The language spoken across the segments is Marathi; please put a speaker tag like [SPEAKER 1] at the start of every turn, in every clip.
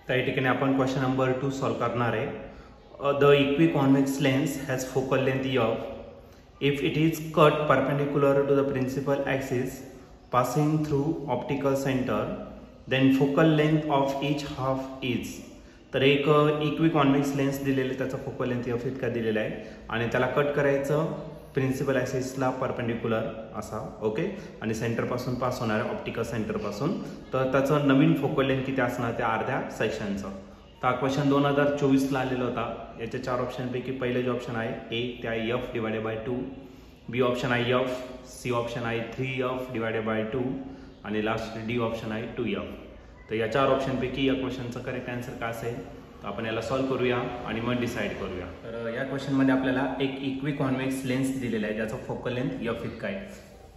[SPEAKER 1] तर या ठिकाणी आपण क्वेश्चन नंबर 2 सॉल्व करणार आहे. The equiconvex lens has focal length F if it is cut perpendicular to the principal axis passing through optical centre then focal length of each half is. तर एक इक्विकॉन्वेक्स लेन्स दिलेले त्याचा फोकल लेंथ एफ इतका दिलेला आहे आणि त्याला कट करायचं प्रिन्सिपल ॲक्सिसला परपेंडिक्युलर असा. ओके, आणि सेंटरपासून पास होणाऱ्या ऑप्टिकल सेंटरपासून. तर त्याचं नवीन फोकल लेंथ किती असणार त्या अर्ध्या सेक्शनचं. तर हा क्वेश्चन 2024ला आलेला होता. याच्या 4 ऑप्शनपैकी पहिले जे ऑप्शन आहे ए ते आहे F divided by 2, B option आहे एफ, सी ऑप्शन आहे 3f डिवायडेड बाय 2 आणि लास्ट डी ऑप्शन आहे 2f. तर या 4 ऑप्शनपैकी या क्वेश्चनचं करेक्ट आन्सर काय असेल तर आपण याला सॉल्व्ह करूया आणि मग डिसाईड करूया. तर या क्वेश्चनमध्ये आपल्याला एक इक्विकॉन्वेक्स लेन्स दिलेला आहे ज्याचा फोकल लेंथ एफ इतका आहे.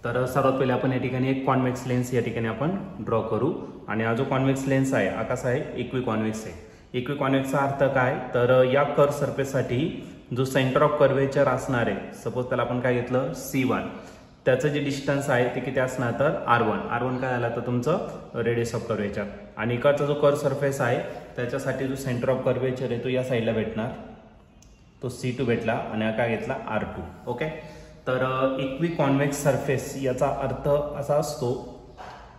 [SPEAKER 1] तर सर्वात पहिले आपण या ठिकाणी एक कॉन्वेक्स लेन्स या ठिकाणी आपण ड्रॉ करू. आणि हा जो कॉन्वेक्स लेन्स आहे हा कसा आहे, इक्विकॉन्वेक्स आहे. इक्विकॉन्वेक्सचा अर्थ काय, तर या कर्व सरफेससाठी जो सेंटर ऑफ कर्वेचर असणार आहे, सपोज त्याला आपण काय घेतलं C1, त्याचं जे डिस्टन्स आहे ते किती असणार तर R1 काय झाला तर तुमचं रेडियस ऑफ कर्वेचर. आणि इकडचा जो कर्व सरफेस आहे त्याच्यासाठी जो सेंटर ऑफ कर्वेचर आहे तो या साईडला भेटणार, तो C2 भेटला आणि हा काय घेतला R2. ओके, तर इक्विकॉन्वेक्स सरफेस याचा अर्थ असा असतो,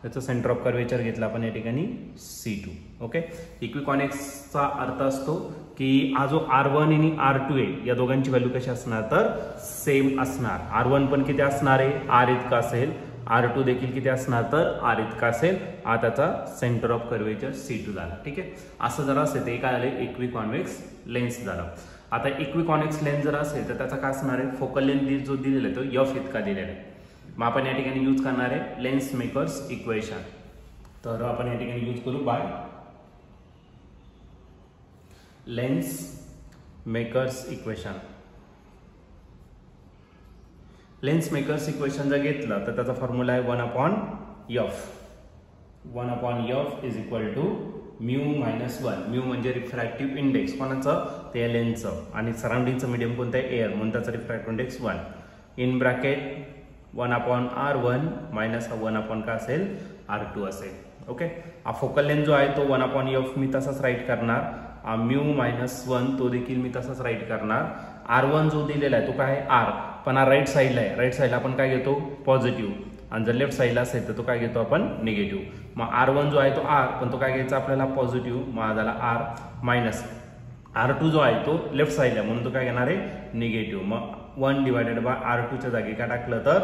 [SPEAKER 1] त्याचं सेंटर ऑफ कर्वेचर घेतला आपण या ठिकाणी C2. ओके, इक्विकॉन्वेक्सचा अर्थ असतो की हा जो R1 आणि R2 आहे या दोघांची व्हॅल्यू कशी असणार तर सेम असणार. R1 पण किती असणार आहे R इतका असेल, R2 देखील किती असणार तर R इतका असेल. हा त्याचा सेंटर ऑफ कर्वेचर C2 झाला. ठीक आहे, असं जर असेल ते काय झालं इक्विकॉन्वेक्स लेन्स झालं. आता इक्विकॉन्वेक्स लेन्स जर असेल तर त्याचा काय असणार आहे, फोकल लेंथ जो दिलेला आहे तो एफ इतका दिलेला आहे. मग आपण या ठिकाणी यूज करणार आहे लेन्स मेकर्स इक्वेशन. तर आपण या ठिकाणी यूज करू by lens makers equation. Lens makers equation जर घेतलं तर त्याचा फॉर्म्युला आहे 1/f. 1/f is equal to mu minus 1. Mu म्हणजे रिफ्रॅक्टिव्ह इंडेक्स कोणाचं, ते लेन्सचं, आणि सराउंडिंगचं मीडियम कोणतं आहे एअर, म्हणून त्याचा refractive index 1 in bracket 1/R1 minus हा 1 काय असेल R2 असेल. ओके, हा फोकल लेंथ जो आहे तो 1/f मी तसाच राईट करणार. म्यू मायनस 1 तो देखील मी तसाच राईट करणार. R1 जो दिलेला आहे तो काय आहे R, पण हा राईट साईडला आहे. राईट साईडला आपण काय घेतो पॉझिटिव्ह, आणि जर लेफ्ट साईडला असेल तर तो काय घेतो आपण निगेटिव्ह. मग R1 जो आहे तो R, पण तो काय घ्यायचा आपल्याला पॉझिटिव्ह, मग झाला R मायनस R2 जो आहे तो लेफ्ट साईडला म्हणून तो काय घेणार आहे निगेटिव्ह. मग 1 डिवायडेड बाय R2च्या जागी काय टाकलं तर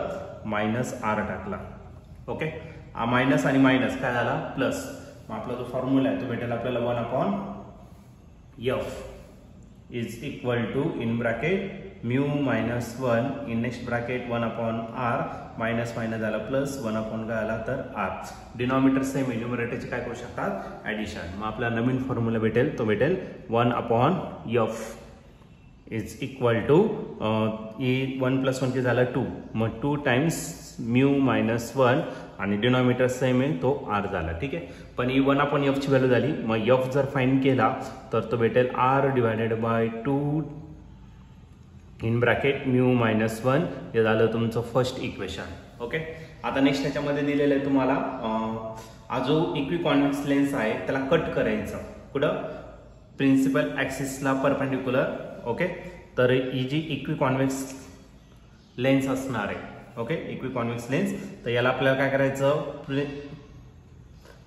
[SPEAKER 1] मायनस R टाकला. ओके, मायनस आणि मायनस काय झाला प्लस. मग आपला जो फॉर्म्युला आहे तो भेटेल आपल्याला 1/f is equal to in bracket mu minus 1 in next bracket 1/R minus minus झाला प्लस 1 काय आला तर R. डिनॉमिनेटर सेम आहे, न्यूमरेटरचे काय करू शकतात ॲडिशन. मग आपला नवीन फॉर्म्युला भेटेल तो भेटेल 1/f इज इक्वल टू 1 + 1 झाला 2, मग 2 टाइम्स म्यू मायनस 1 आणि डिनॉमिनेटर सेम आहे तो R झाला. ठीक आहे, पण ही 1/f ची व्हॅल्यू झाली. मग f जर फाइंड केला तर तो भेटेल R divided by 2 in bracket mu minus 1. हे झालं तुमचं फर्स्ट इक्वेशन. ओके, आता नेक्स्ट त्याच्यामध्ये दिलेलं आहे तुम्हाला हा जो इक्विकॉन्वेक्स लेन्स आहे त्याला कट करायचं कुठं प्रिन्सिपल ॲक्सिसला परपेंडिक्युलर. ओके, तर ही जी इक्विकॉन्वेक्स लेन्स असणार आहे, ओके इक्विकॉन्वेक्स लेन्स, तर याला आपल्याला काय करायचं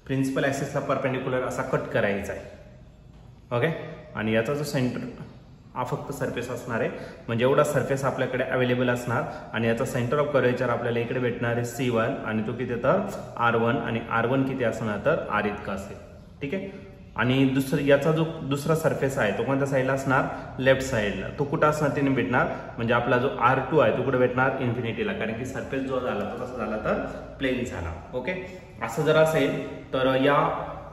[SPEAKER 1] प्रिन्सिपल ॲक्सिसला परपेंडिक्युलर असा कट करायचा आहे. ओके, आणि याचा जो सेंटर हा फक्त सरफेस असणार आहे, म्हणजे एवढा सरफेस आपल्याकडे अवेलेबल असणार. आणि याचा सेंटर ऑफ कर्वेचर आपल्याला इकडे भेटणार आहे C1 आणि तो किती तर R1, आणि R1 किती असणार तर R इतका असेल. ठीक आहे, आणि याचा जो दुसरा सरफेस आहे तो कोणत्या साईडला असणार लेफ्ट साईडला. तो कुठं असणार तिने भेटणार, म्हणजे आपला जो R2 आहे तो कुठे भेटणार इन्फिनिटीला, कारण की सरफेस जो झाला तो कसा झाला तर प्लेन झाला. ओके, असं जर असेल तर या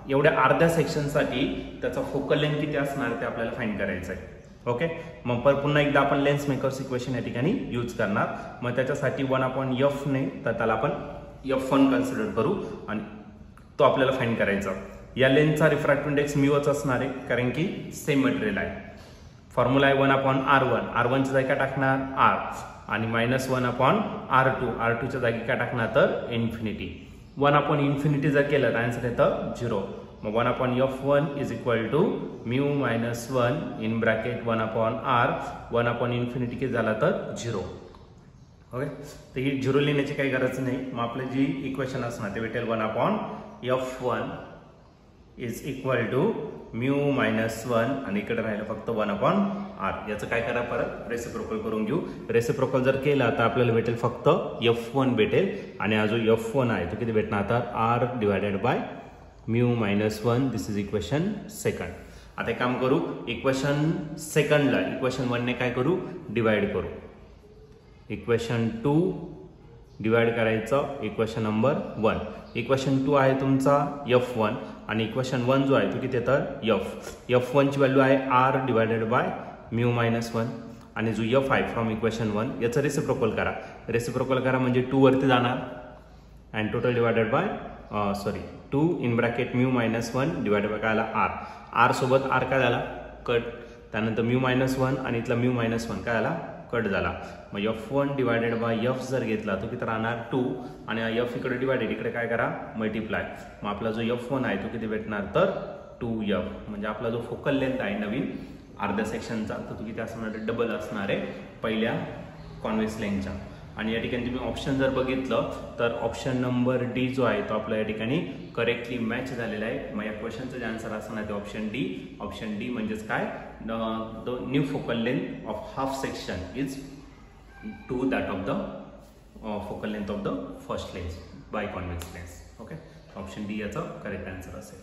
[SPEAKER 1] एवढ्या अर्ध्या सेक्शनसाठी त्याचा फोकल लेंथ किती असणार ते आपल्याला फाइंड करायचं आहे. ओके, मग पुन्हा एकदा आपण लेन्स मेकर्स इक्वेशन या ठिकाणी यूज करणार. मग त्याच्यासाठी 1/f ने तर त्याला आपण f1 कन्सिडर करू आणि तो आपल्याला फाइंड करायचा. या लेन्सचा रिफ्रॅक्टिव्ह इंडेक्स म्यूच असणार आहे कारण की सेम मटेरियल आहे. फॉर्म्युला आहे 1/R1. R1च्या जागी काय टाकणार R, आणि मायनस 1/R2. R2च्या जागी काय टाकणार तर इन्फिनिटी. 1/∞ जर केलं तर आन्सर येतं 0. मग 1/f1 is equal to mu minus 1 in bracket 1/r 1/∞ किती झाला तर 0. ओके, तर ही 0 लिहिण्याची काही गरज नाही. मग आपलं जी इक्वेशन असणार ते भेटेल 1/f1 is equal to mu minus 1 आणि इकडे राहिलं फक्त 1/r. याचं काय करा, परत रेसिप्रोकल करून घेऊ. रेसिप्रोकल जर केला तर आपल्याला भेटेल फक्त f1 भेटेल आणि हा जो f1 आहे तो किती भेटणार तर r divided by mu minus 1. This is equation second. आता एक काम करू, इक्वेशन सेकंडला इक्वेशन 1 ने काय करू, डिवाइड करू. इक्वेशन 2 डिवाइड करायचं इक्वेशन नंबर 1. इक्वेशन 2 आहे तुमचा f1 आणि इक्वेशन 1 जो आहे तो किती तर f1 ची व्हॅल्यू आहे r divided by mu minus 1 आणि जो f आहे फ्रॉम इक्वेशन 1 याचं रेसिप्रोकल करा. रेसिप्रोकल करा म्हणजे 2 वरती जाणार and total divided by 2 in bracket mu minus 1 divided by काय आला r सोबत r काय झाला कट. त्यानंतर म्यू मायनस 1 आणि इथला म्यू मायनस 1 काय आला कट झाला. मग f1 डिवायडेड बाय f जर घेतला तो किती राहणार 2 आणि f इकडे डिवायडेड इकडे काय करा मल्टिप्लाय. मग आपला जो f1 आहे तो किती भेटणार तर 2f. म्हणजे आपला जो फोकल लेंथ आहे नवीन अर्ध्या सेक्शनचा तर तो किती असणार डबल असणार आहे पहिल्या कॉन्व्हेक्स लेंथच्या. आणि या ठिकाणी तुम्ही ऑप्शन जर बघितलं तर ऑप्शन नंबर डी जो आहे तो आपल्या या ठिकाणी करेक्टली मॅच झालेला आहे. मग या क्वेश्चनचं जे आन्सर असणार ते ऑप्शन डी. ऑप्शन डी म्हणजेच काय, the new focal length of half section is two that of the focal length of the first lens by convex lens. Okay, option D याचा करेक्ट आन्सर असेल.